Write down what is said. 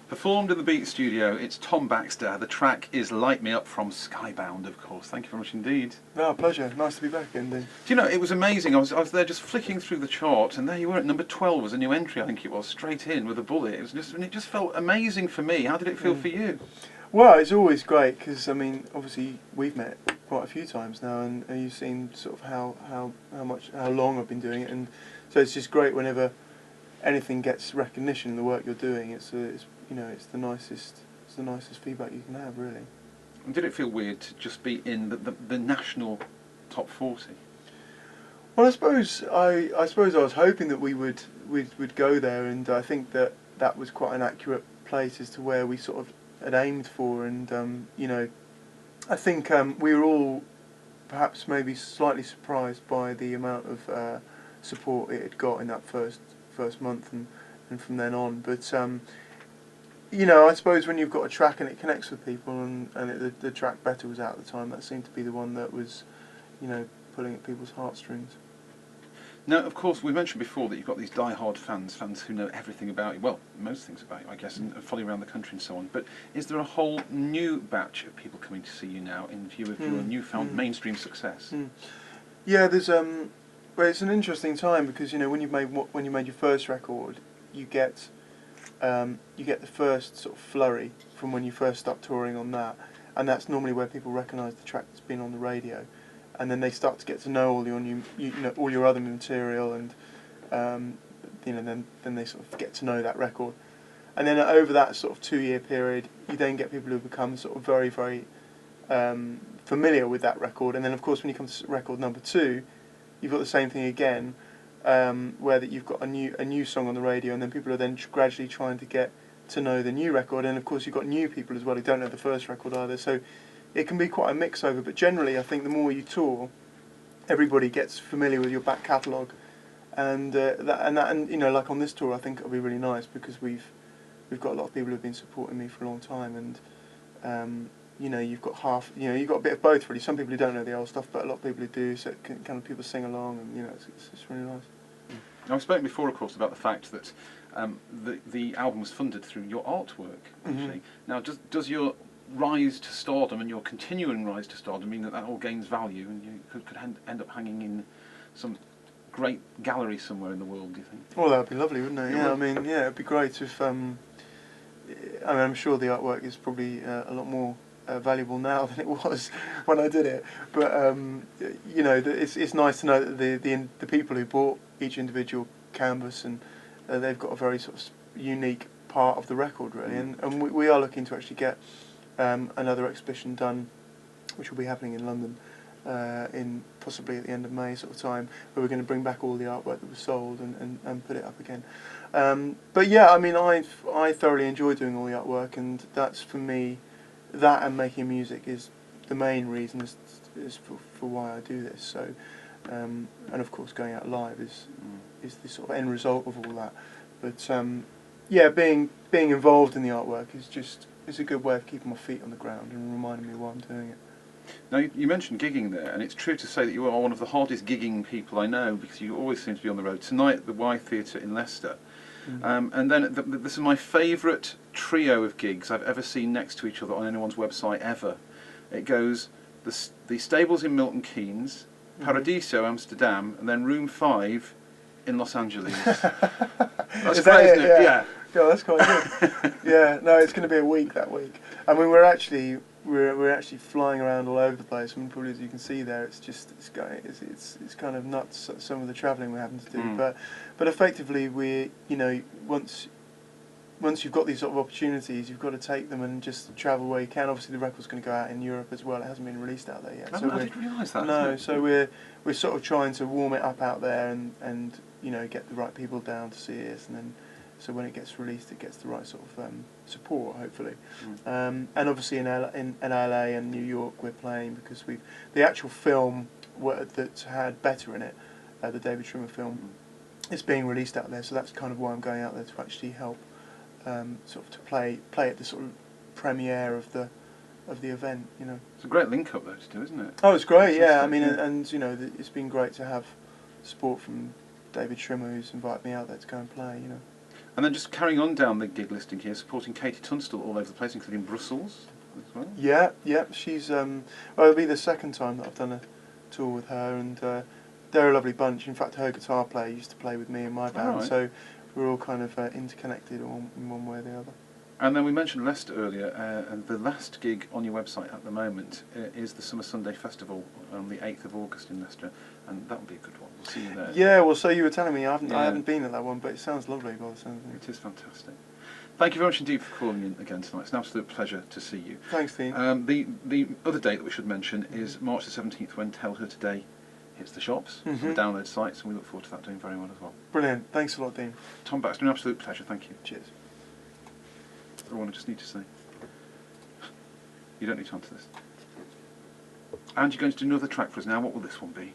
Performed in the Beat Studio, it's Tom Baxter. The track is Light Me Up from Skybound, of course. Thank you very much indeed. No, pleasure. Nice to be back, indeed. Do you know, it was amazing. I was there just flicking through the chart, and there you were at number 12 as a new entry, I think it was, straight in with a bullet. It just felt amazing for me. How did it feel for you? Well, it's always great because, I mean, obviously we've met quite a few times now, and you've seen sort of how long I've been doing it, and so it's just great whenever anything gets recognition in the work you're doing. It's the nicest feedback you can have, really. And did it feel weird to just be in the national top 40? Well, I suppose I was hoping that we'd go there, and I think that was quite an accurate place as to where we sort of had aimed for, and I think we were all perhaps maybe slightly surprised by the amount of support it had got in that first month and from then on. But I suppose when you've got a track and it connects with people, and the track Better was out at the time, that seemed to be the one that was, pulling at people's heartstrings. Now, of course, we mentioned before that you've got these die-hard fans who know everything about you, well, most things about you, I guess, and follow you around the country and so on. But is there a whole new batch of people coming to see you now in view of your newfound mainstream success? Yeah, there's well, it's an interesting time because when you made your first record, you get the first sort of flurry from when you first start touring on that, and that's normally where people recognise the track that's been on the radio, and then they start to get to know all your new, all your other material, and then they sort of get to know that record, and then over that sort of 2-year period, you then get people who become sort of very, very familiar with that record, and then of course when you come to record number 2, you've got the same thing again, where that you've got a new song on the radio, and then people are then gradually trying to get to know the new record, and of course you've got new people as well who don't know the first record either. So it can be quite a mix over. But generally, I think the more you tour, everybody gets familiar with your back catalogue, and like on this tour, I think it'll be really nice because we've got a lot of people who've been supporting me for a long time, and you've got you've got a bit of both really. Some people who don't know the old stuff, but a lot of people who do, so it can, kind of people sing along, and it's really nice. I've spoken before, of course, about the fact that the album was funded through your artwork, actually. Now, does your rise to stardom and your continuing rise to stardom mean that all gains value, and you could end up hanging in some great gallery somewhere in the world, do you think? Well, that would be lovely, wouldn't it? Yeah, I mean, yeah, it'd be great if. I'm sure the artwork is probably a lot more valuable now than it was when I did it. But it's nice to know that the people who bought each individual canvas, and they've got a very sort of unique part of the record, really. And we are looking to actually get another exhibition done, which will be happening in London in possibly at the end of May sort of time, where we're going to bring back all the artwork that was sold and put it up again. But yeah, I mean, I thoroughly enjoy doing all the artwork, and that's for me. That and making music is the main reason is for why I do this. So, and of course, going out live is the sort of end result of all that. But yeah, being involved in the artwork is a good way of keeping my feet on the ground and reminding me why I'm doing it. Now, you mentioned gigging there, and it's true to say that you are one of the hardest gigging people I know, because you always seem to be on the road. Tonight at the Y Theatre in Leicester. And then this is my favourite trio of gigs I've ever seen next to each other on anyone's website ever. It goes the Stables in Milton Keynes, Paradiso Amsterdam, and then Room 5 in Los Angeles. That's great, isn't it? Yeah. Yeah, that's quite good. Yeah, no, it's going to be a week that week. I mean, we're actually flying around all over the place. I mean, probably as you can see there, it's kind of nuts, some of the travelling we're having to do. But effectively, once you've got these sort of opportunities, you've got to take them and just travel where you can. Obviously, the record's going to go out in Europe as well. It hasn't been released out there yet. I didn't realise that. No, so we're sort of trying to warm it up out there and get the right people down to see us, and then. So when it gets released, it gets the right sort of support, hopefully. And obviously in LA and New York we're playing because the actual film that had Better in it, the David Schwimmer film, is being released out there. So that's kind of why I'm going out there, to actually help, sort of to play at the sort of premiere of the event. It's a great link up though to do, isn't it? Oh, it's great. Yeah, I mean, and it's been great to have support from David Schwimmer, who's invited me out there to go and play. And then just carrying on down the gig listing here, supporting Katie Tunstall all over the place, including Brussels as well. Yeah, yeah. She's well, it'll be the second time that I've done a tour with her, and they're a lovely bunch. In fact, her guitar player used to play with me in my band, Right. so we're all kind of interconnected in one way or the other. And then we mentioned Leicester earlier, and the last gig on your website at the moment is the Summer Sunday Festival on the 8th of August in Leicester, and that will be a good one. We'll see you there. Yeah, well, so you were telling me I Yeah. haven't been at that one, but it sounds lovely by the sounds of it. It is fantastic. Thank you very much indeed for calling in again tonight. It's an absolute pleasure to see you. Thanks, Dean. The other date that we should mention is March the 17th, when Tell Her Today hits the shops, and the download sites, and we look forward to that doing very well as well. Brilliant. Thanks a lot, Dean. Tom Baxter, an absolute pleasure. Thank you. Cheers. Everyone, I just need to say, you don't need to answer this. And you're going to do another track for us now. What will this one be?